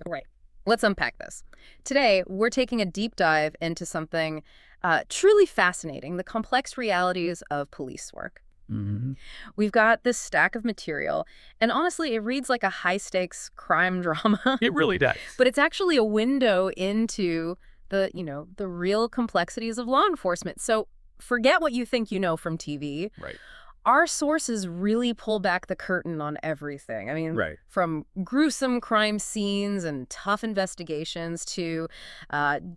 Right. Let's unpack this. Today, we're taking a deep dive into something truly fascinating, the complex realities of police work. Hmm. We've got this stack of material, and honestly, it reads like a high-stakes crime drama, It really does. but it's actually a window into the real complexities of law enforcement. So forget what you think you know from TV. Right. Our sources really pull back the curtain on everything. I mean, Right. from gruesome crime scenes and tough investigations to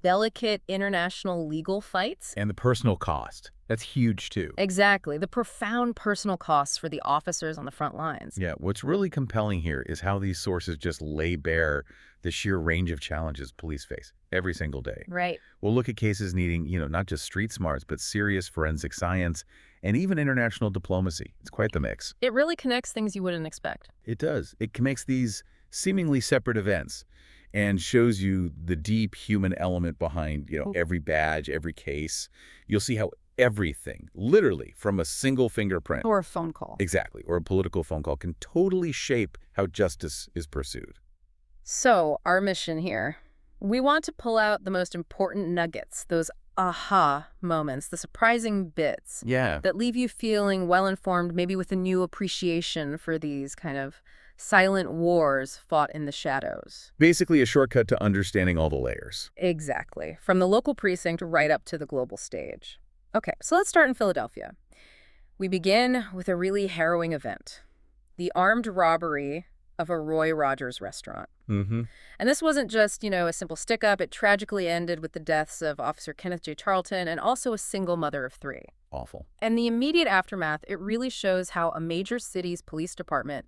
delicate international legal fights. And the personal cost. That's huge, too. Exactly. The profound personal costs for the officers on the front lines. Yeah, what's really compelling here is how these sources just lay bare the sheer range of challenges police face every single day. Right. We'll look at cases needing, not just street smarts, but serious forensic science and even international diplomacy. It's quite the mix. It really connects things you wouldn't expect. It does. It connects these seemingly separate events and shows you the deep human element behind, every badge, every case. You'll see how everything, literally from a single fingerprint, Or a phone call. exactly, or a political phone call, can totally shape how justice is pursued. So, our mission here, we want to pull out the most important nuggets, those aha moments, the surprising bits Yeah. that leave you feeling well-informed, maybe with a new appreciation for these kind of silent wars fought in the shadows. Basically a shortcut to understanding all the layers. Exactly. From the local precinct right up to the global stage. Okay, so let's start in Philadelphia. We begin with a really harrowing event, the armed robbery of a Roy Rogers restaurant. Mm-hmm. And this wasn't just, a simple stick-up. It tragically ended with the deaths of Officer Kenneth J. Charlton and also a single mother of 3. Awful. And the immediate aftermath, it really shows how a major city's police department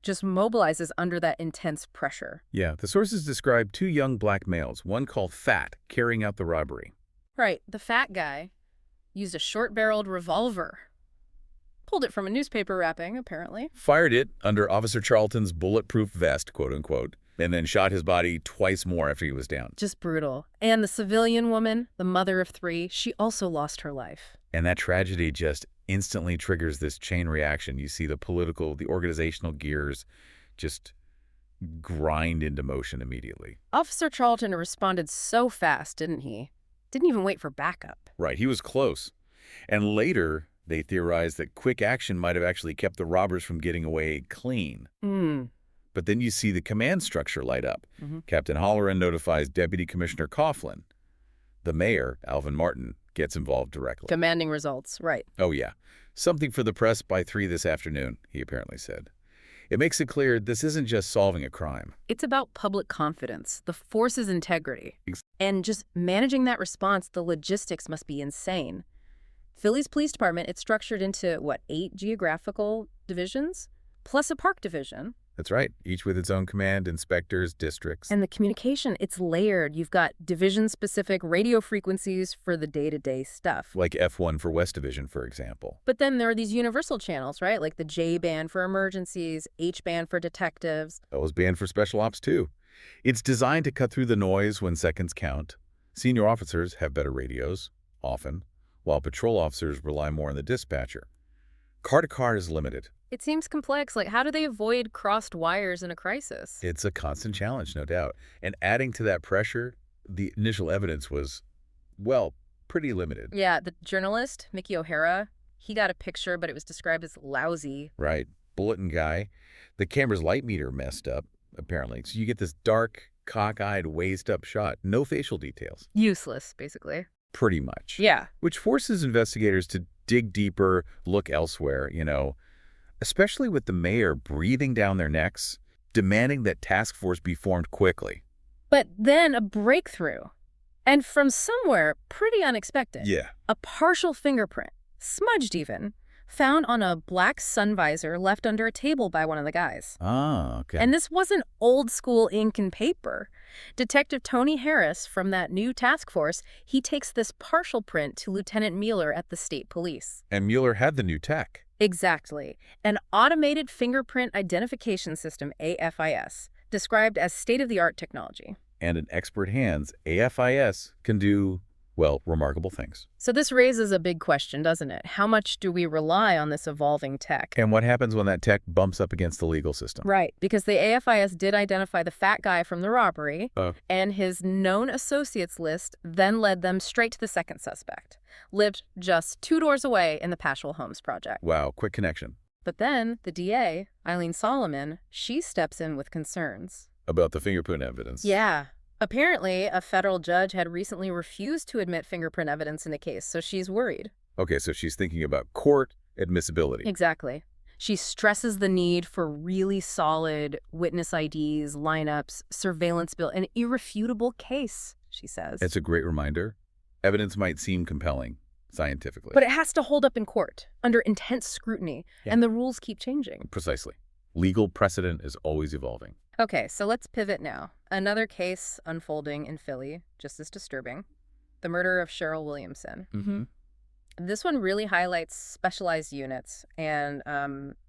just mobilizes under that intense pressure. Yeah, the sources describe 2 young black males, one called Fat, carrying out the robbery. Right, the fat guy used a short-barreled revolver. Pulled it from a newspaper wrapping, apparently. Fired it under Officer Charlton's bulletproof vest, quote-unquote, and then shot his body twice more after he was down. Just brutal. And the civilian woman, the mother of 3, she also lost her life. And that tragedy just instantly triggers this chain reaction. You see the political, the organizational gears just grind into motion immediately. Officer Charlton responded so fast, didn't he? Didn't even wait for backup. Right, he was close. And later, they theorized that quick action might have actually kept the robbers from getting away clean. But then you see the command structure light up. Captain Holloran notifies Deputy Commissioner Coughlin. The mayor, Alvin Martin, gets involved directly. Demanding results, right. Oh, yeah. Something for the press by 3 this afternoon, he apparently said. It makes it clear this isn't just solving a crime. It's about public confidence, the force's integrity. Ex- And just managing that response, the logistics must be insane. Philly's police department, it's structured into, 8 geographical divisions? Plus a park division. That's right, each with its own command, inspectors, districts. And the communication, it's layered. You've got division-specific radio frequencies for the day-to-day stuff. Like F1 for West Division, for example. But then there are these universal channels, right? Like the J band for emergencies, H band for detectives. That was banned for special ops, too. It's designed to cut through the noise when seconds count. Senior officers have better radios, often, while patrol officers rely more on the dispatcher. Car-to-car is limited. It seems complex. Like, how do they avoid crossed wires in a crisis? It's a constant challenge, no doubt. And adding to that pressure, the initial evidence was, pretty limited. Yeah, the journalist, Mickey O'Hara, he got a picture, but it was described as lousy. Right. Bulletin guy. The camera's light meter messed up, apparently. So you get this dark, cockeyed, waist-up shot. No facial details. Useless, basically. Pretty much. Yeah. Which forces investigators to dig deeper, look elsewhere, especially with the mayor breathing down their necks, demanding that task force be formed quickly. But then a breakthrough. And from somewhere pretty unexpected. Yeah. A partial fingerprint, smudged even, found on a black sun visor left under a table by one of the guys. Ah, okay. And this wasn't old school ink and paper. Detective Tony Harris from that new task force, he takes this partial print to Lieutenant Mueller at the state police. And Mueller had the new tech. Exactly. An automated fingerprint identification system, AFIS, described as state-of-the-art technology. And in expert hands, AFIS can do Well, remarkable things. So this raises a big question, doesn't it? How much do we rely on this evolving tech? And what happens when that tech bumps up against the legal system? Right, because the AFIS did identify the fat guy from the robbery, and his known associates list then led them straight to the second suspect. Lived just 2 doors away in the Paschal Homes project. Wow, quick connection. But then the DA, Eileen Solomon, she steps in with concerns. About the fingerprint evidence. Yeah. Apparently, a federal judge had recently refused to admit fingerprint evidence in a case, so she's worried. Okay, so she's thinking about court admissibility. Exactly. She stresses the need for really solid witness IDs, lineups, surveillance bill, an irrefutable case, she says. It's a great reminder. Evidence might seem compelling, scientifically. But it has to hold up in court, under intense scrutiny, and the rules keep changing. Precisely. Legal precedent is always evolving. Okay, so let's pivot now. Another case unfolding in Philly, just as disturbing. The murder of Cheryl Williamson. Mm-hmm. This one really highlights specialized units and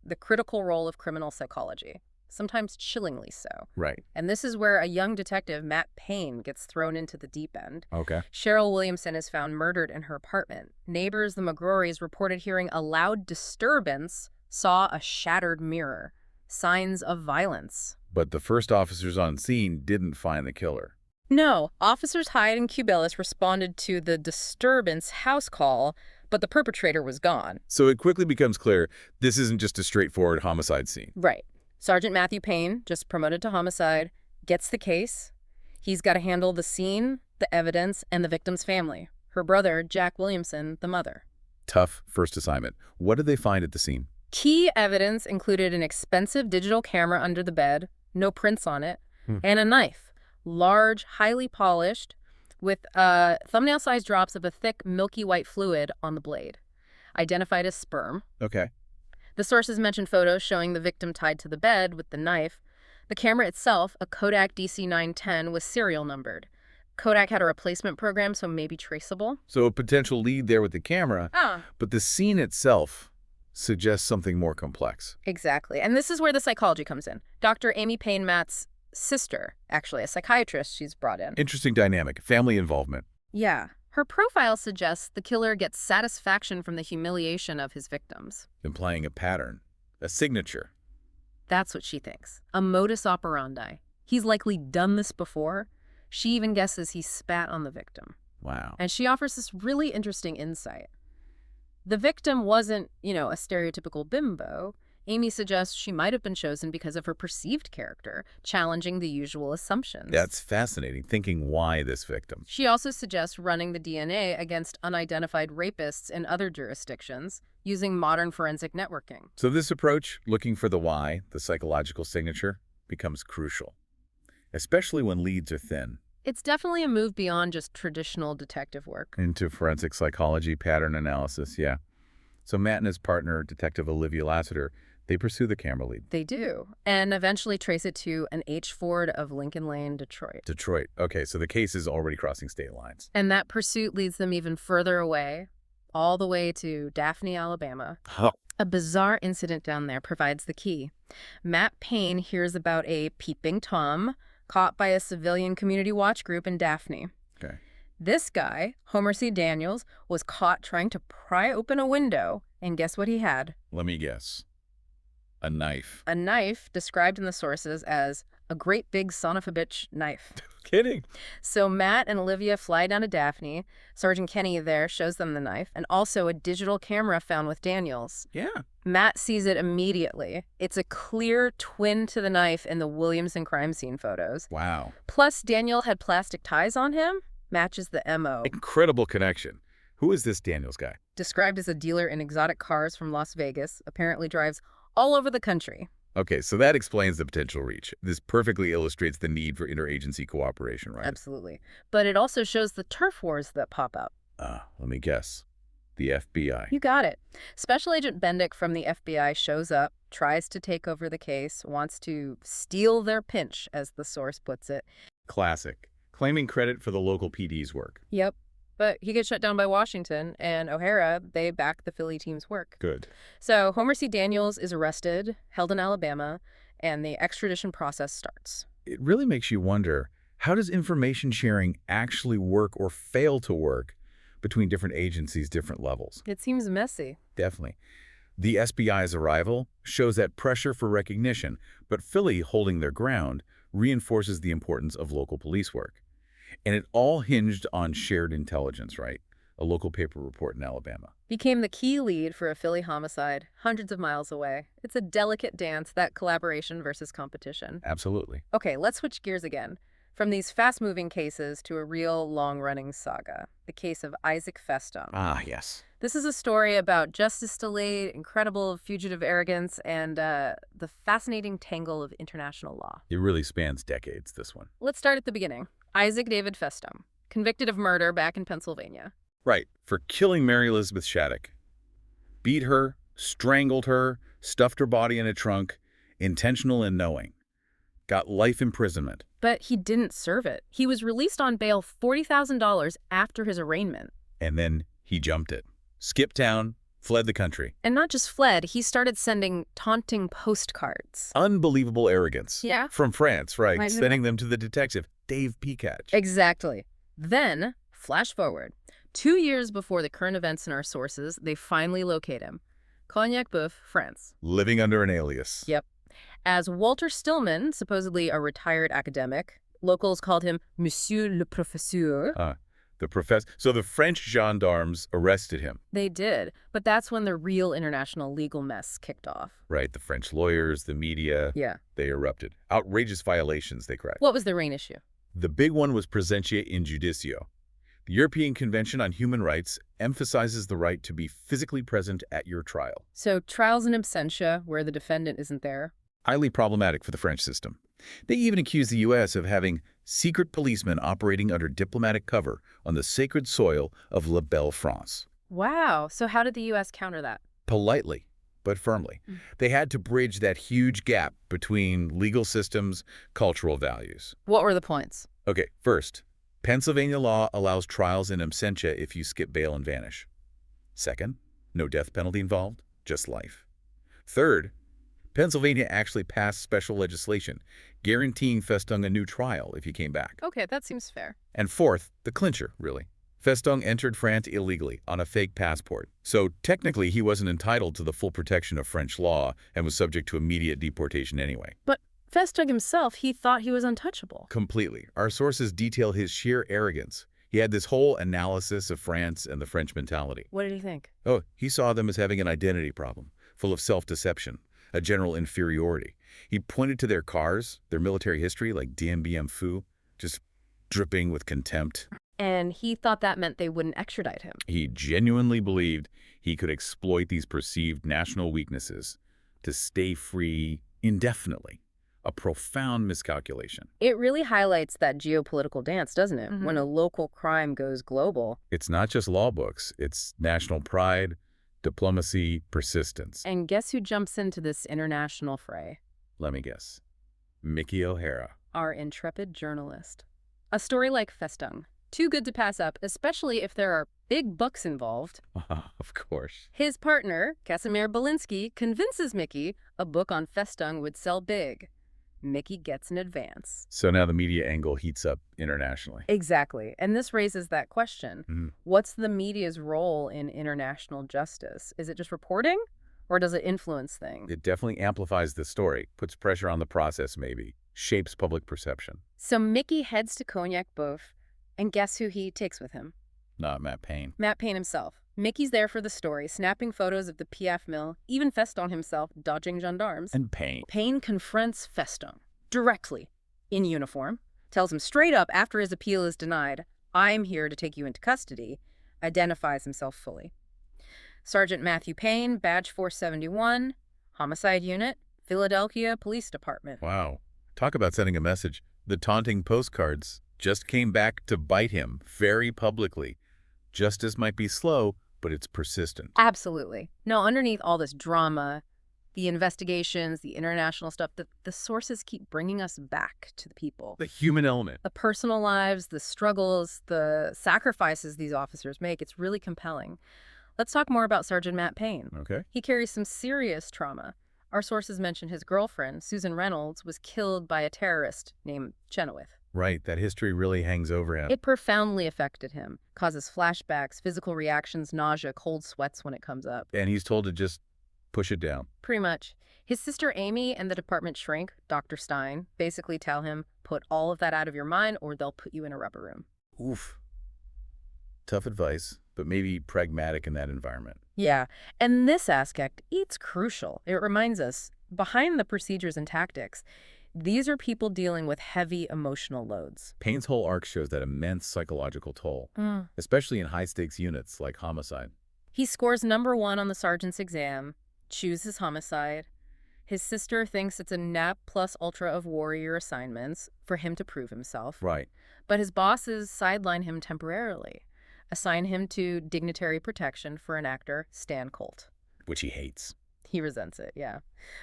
the critical role of criminal psychology, sometimes chillingly so. Right. And this is where a young detective, Matt Payne, gets thrown into the deep end. Okay. Cheryl Williamson is found murdered in her apartment. Neighbors, the McGrorys, reported hearing a loud disturbance, saw a shattered mirror. Signs of violence. But the first officers on scene didn't find the killer. No. Officers Hyde and Cubelis responded to the disturbance house call, but the perpetrator was gone. So it quickly becomes clear this isn't just a straightforward homicide scene. Right. Sergeant Matthew Payne, just promoted to homicide, gets the case. He's got to handle the scene, the evidence, and the victim's family. Her brother, Jack Williamson, the mother. Tough first assignment. What did they find at the scene? Key evidence included an expensive digital camera under the bed, no prints on it, and a knife, large, highly polished, with thumbnail-sized drops of a thick, milky white fluid on the blade, identified as sperm. Okay. The sources mentioned photos showing the victim tied to the bed with the knife. The camera itself, a Kodak DC-910, was serial numbered. Kodak had a replacement program, so maybe traceable. So a potential lead there with the camera, but the scene itself suggests something more complex. Exactly. And this is where the psychology comes in. Dr. Amy Payne Matt's sister, actually, a psychiatrist she's brought in. Interesting dynamic. Family involvement. Yeah. Her profile suggests the killer gets satisfaction from the humiliation of his victims. Implying a pattern. A signature. That's what she thinks. A modus operandi. He's likely done this before. She even guesses he spat on the victim. Wow. And she offers this really interesting insight. The victim wasn't, a stereotypical bimbo. Amy suggests she might have been chosen because of her perceived character, challenging the usual assumptions. That's fascinating, thinking why this victim. She also suggests running the DNA against unidentified rapists in other jurisdictions, using modern forensic networking. So this approach, looking for the why, the psychological signature, becomes crucial, especially when leads are thin. It's definitely a move beyond just traditional detective work. Into forensic psychology, pattern analysis, yeah. So Matt and his partner, Detective Olivia Lassiter, they pursue the camera lead. They do, and eventually trace it to an H. Ford of Lincoln Lane, Detroit. Detroit. Okay, so the case is already crossing state lines. And that pursuit leads them even further away, all the way to Daphne, Alabama. Oh. A bizarre incident down there provides the key. Matt Payne hears about a peeping Tom caught by a civilian community watch group in Daphne. Okay. This guy, Homer C. Daniels, was caught trying to pry open a window, and guess what he had? Let me guess. A knife. A knife described in the sources as a great big son of a bitch knife. Kidding. So Matt and Olivia fly down to Daphne. Sergeant Kenny there shows them the knife, and also a digital camera found with Daniels. Yeah. Matt sees it immediately. It's a clear twin to the knife in the Williamson crime scene photos. Wow. Plus, Daniel had plastic ties on him. Matches the MO. Incredible connection. Who is this Daniels guy? Described as a dealer in exotic cars from Las Vegas, apparently drives all over the country. Okay, so that explains the potential reach. This perfectly illustrates the need for interagency cooperation, right? Absolutely. But it also shows the turf wars that pop up. Let me guess. The FBI. You got it. Special Agent Bendick from the FBI shows up, tries to take over the case, wants to steal their pinch, as the source puts it. Classic. Claiming credit for the local PD's work. Yep. But he gets shut down by Washington, and O'Hara, they back the Philly team's work. Good. So Homer C. Daniels is arrested, held in Alabama, and the extradition process starts. It really makes you wonder, how does information sharing actually work or fail to work between different agencies, different levels. It seems messy. Definitely. The SBI's arrival shows that pressure for recognition, but Philly holding their ground reinforces the importance of local police work. And it all hinged on shared intelligence, right? A local paper report in Alabama. Became the key lead for a Philly homicide hundreds of miles away. It's a delicate dance, that collaboration versus competition. Absolutely. Okay, let's switch gears again. From these fast-moving cases to a real long-running saga, the case of Isaac Festung. Ah, yes. This is a story about justice delayed, incredible fugitive arrogance, and the fascinating tangle of international law. It really spans decades, this one. Let's start at the beginning. Isaac David Festung, convicted of murder back in Pennsylvania. Right, for killing Mary Elizabeth Shattuck. Beat her, strangled her, stuffed her body in a trunk, intentional and knowing. Got life imprisonment. But he didn't serve it. He was released on bail $40,000 after his arraignment. And then he jumped it. Skipped town, fled the country. And not just fled, he started sending taunting postcards. Unbelievable arrogance. Yeah. From France, right, sending them to the detective, Dave Picatch. Exactly. Then, flash forward. 2 years before the current events in our sources, they finally locate him. Cognac-Boeuf, France. Living under an alias. Yep. As Walter Stillman, supposedly a retired academic, locals called him Monsieur le Professeur. So the French gendarmes arrested him. They did, but that's when the real international legal mess kicked off. Right, the French lawyers, the media. Yeah. They erupted. Outrageous violations they cried. What was the main issue? The big one was presentia in judicio. The European Convention on Human Rights emphasizes the right to be physically present at your trial. So trials in absentia, where the defendant isn't there. Highly problematic for the French system. They even accuse the U.S. of having secret policemen operating under diplomatic cover on the sacred soil of La Belle France. Wow. So how did the U.S. counter that? Politely, but firmly. They had to bridge that huge gap between legal systems, cultural values. What were the points? Okay, first, Pennsylvania law allows trials in absentia if you skip bail and vanish. Second, no death penalty involved, just life. Third, Pennsylvania actually passed special legislation guaranteeing Festung a new trial if he came back. Okay, that seems fair. And fourth, the clincher, really. Festung entered France illegally on a fake passport. So technically, he wasn't entitled to the full protection of French law and was subject to immediate deportation anyway. But Festung himself, he thought he was untouchable. Completely. Our sources detail his sheer arrogance. He had this whole analysis of France and the French mentality. What did he think? Oh, he saw them as having an identity problem, full of self-deception, a general inferiority. He pointed to their cars, their military history, like DMBM Foo, just dripping with contempt. And he thought that meant they wouldn't extradite him. He genuinely believed he could exploit these perceived national weaknesses to stay free indefinitely. A profound miscalculation. It really highlights that geopolitical dance, doesn't it? When a local crime goes global. It's not just law books. It's national pride, diplomacy, persistence. And guess who jumps into this international fray? Let me guess. Mickey O'Hara. Our intrepid journalist. A story like Festung. Too good to pass up, especially if there are big bucks involved. Of course. His partner, Casimir Belinsky, convinces Mickey a book on Festung would sell big. Mickey gets an advance. So now the media angle heats up internationally. Exactly. And this raises that question. What's the media's role in international justice? Is it just reporting, or does it influence things? It definitely amplifies the story, puts pressure on the process maybe, shapes public perception. So Mickey heads to Cognac-Boeuf, and guess who he takes with him? Not Matt Payne. Matt Payne himself. Mickey's there for the story, snapping photos of the Piaf mill, even Festung himself dodging gendarmes. And Payne. Payne confronts Festung directly, in uniform, tells him straight up after his appeal is denied, "I'm here to take you into custody," identifies himself fully. Sergeant Matthew Payne, Badge 471, Homicide Unit, Philadelphia Police Department. Wow. Talk about sending a message. The taunting postcards just came back to bite him very publicly. Justice might be slow, but it's persistent. Absolutely. No, underneath all this drama, the investigations, the international stuff, the sources keep bringing us back to the people. The human element. The personal lives, the struggles, the sacrifices these officers make. It's really compelling. Let's talk more about Sergeant Matt Payne. Okay. He carries some serious trauma. Our sources mention his girlfriend, Susan Reynolds, was killed by a terrorist named Chenoweth. Right, that history really hangs over him. It profoundly affected him, causes flashbacks, physical reactions, nausea, cold sweats when it comes up. And he's told to just push it down. Pretty much. His sister Amy and the department shrink, Dr. Stein, basically tell him, put all of that out of your mind or they'll put you in a rubber room. Oof. Tough advice, but maybe pragmatic in that environment. Yeah, and this aspect, it's crucial. It reminds us, behind the procedures and tactics, these are people dealing with heavy emotional loads. Payne's whole arc shows that immense psychological toll, especially in high-stakes units like homicide. He scores #1 on the sergeant's exam, chooses homicide. His sister thinks it's a nap plus ultra of warrior assignments for him to prove himself. Right. But his bosses sideline him temporarily, assign him to dignitary protection for an actor, Stan Colt. Which he hates. He resents it, yeah.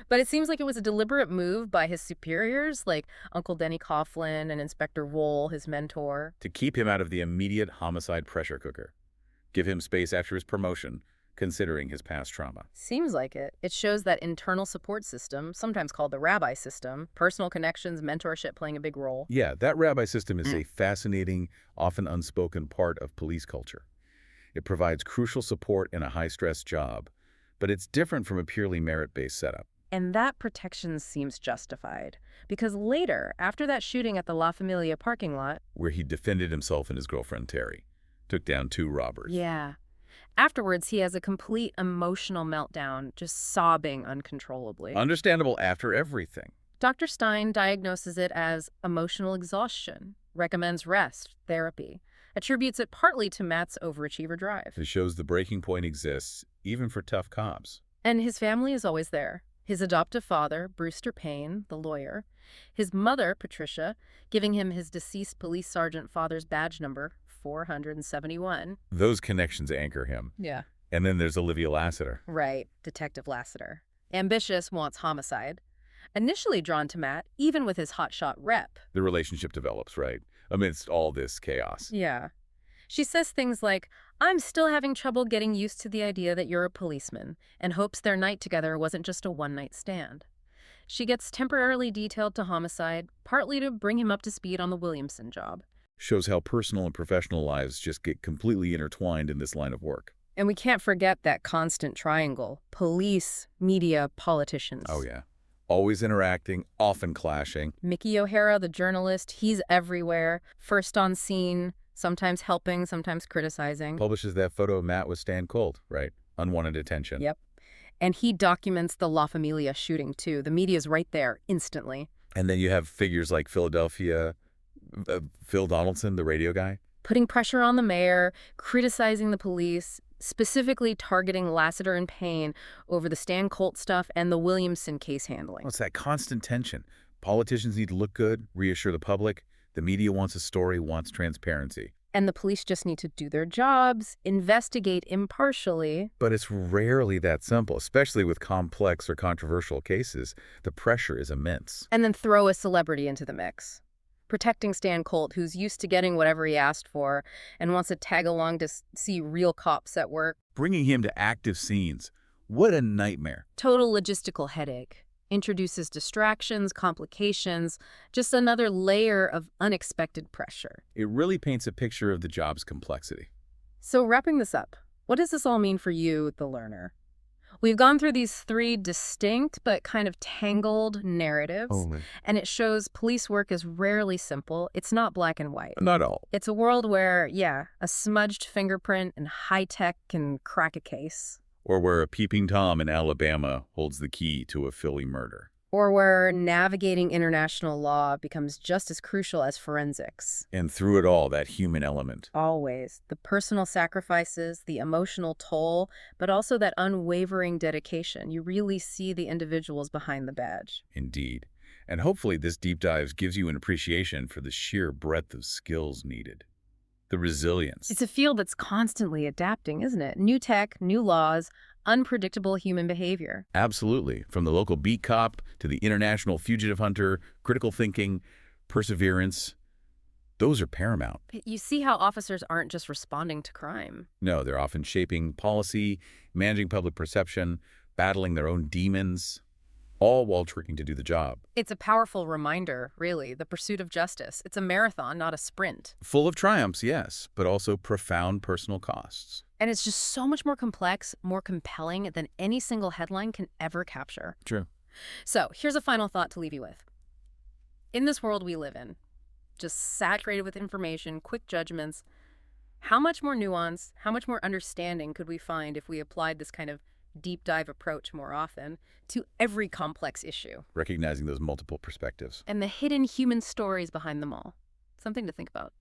But it seems like it was a deliberate move by his superiors, like Uncle Denny Coughlin and Inspector Wohl, his mentor. To keep him out of the immediate homicide pressure cooker. Give him space after his promotion, considering his past trauma. Seems like it. It shows that internal support system, sometimes called the rabbi system, personal connections, mentorship playing a big role. Yeah, that rabbi system is a fascinating, often unspoken part of police culture. It provides crucial support in a high-stress job, but it's different from a purely merit-based setup. And that protection seems justified. Because later, after that shooting at the La Familia parking lot, Where he defended himself and his girlfriend, Terry. Took down 2 robbers. yeah. Afterwards, he has a complete emotional meltdown, just sobbing uncontrollably. Understandable after everything. Dr. Stein diagnoses it as emotional exhaustion, recommends rest, therapy, attributes it partly to Matt's overachiever drive. It shows the breaking point exists, even for tough cops. And his family is always there. His adoptive father, Brewster Payne, the lawyer. His mother, Patricia, giving him his deceased police sergeant father's badge number, 471. Those connections anchor him. Yeah. And then there's Olivia Lassiter. Right, Detective Lassiter. Ambitious, wants homicide. Initially drawn to Matt, even with his hotshot rep. The relationship develops, right, amidst all this chaos. Yeah. She says things like, I'm still having trouble getting used to the idea that you're a policeman, and hopes their night together wasn't just a one-night stand. She gets temporarily detailed to homicide, partly to bring him up to speed on the Williamson job. Shows how personal and professional lives just get completely intertwined in this line of work. And we can't forget that constant triangle. Police, media, politicians. Oh, yeah. Always interacting, often clashing. Mickey O'Hara, the journalist, he's everywhere. First on scene, sometimes helping, sometimes criticizing. Publishes that photo of Matt with Stan Colt, right? Unwanted attention. Yep. And he documents the La Familia shooting, too. The media's right there, instantly. And then you have figures like Philadelphia, Phil Donaldson, the radio guy. Putting pressure on the mayor, criticizing the police, specifically targeting Lassiter and Payne over the Stan Colt stuff and the Williamson case handling. Well, it's that constant tension. Politicians need to look good, reassure the public. The media wants a story, wants transparency. And the police just need to do their jobs, investigate impartially. But it's rarely that simple, especially with complex or controversial cases. The pressure is immense. And then throw a celebrity into the mix. Protecting Stan Colt, who's used to getting whatever he asked for and wants to tag along to see real cops at work. Bringing him to active scenes. What a nightmare. Total logistical headache. Introduces distractions, complications, just another layer of unexpected pressure. It really paints a picture of the job's complexity. So wrapping this up, what does this all mean for you, the learner? We've gone through these 3 distinct but kind of tangled narratives, and it shows police work is rarely simple. It's not black and white. Not all. It's a world where, yeah, a smudged fingerprint and high-tech can crack a case. Or where a peeping Tom in Alabama holds the key to a Philly murder. Or where navigating international law becomes just as crucial as forensics. And through it all, that human element. Always. The personal sacrifices, the emotional toll, but also that unwavering dedication. You really see the individuals behind the badge. Indeed. And hopefully this deep dive gives you an appreciation for the sheer breadth of skills needed. The resilience. It's a field that's constantly adapting, isn't it? New tech, new laws, unpredictable human behavior. Absolutely. From the local beat cop to the international fugitive hunter, critical thinking, perseverance, those are paramount. You see how officers aren't just responding to crime. No, they're often shaping policy, managing public perception, battling their own demons, all while tricking to do the job. It's a powerful reminder, really, the pursuit of justice. It's a marathon, not a sprint. Full of triumphs, yes, but also profound personal costs. And it's just so much more complex, more compelling than any single headline can ever capture. True. So here's a final thought to leave you with. In this world we live in, just saturated with information, quick judgments, how much more nuance, how much more understanding could we find if we applied this kind of deep dive approach more often to every complex issue? Recognizing those multiple perspectives. And the hidden human stories behind them all. Something to think about.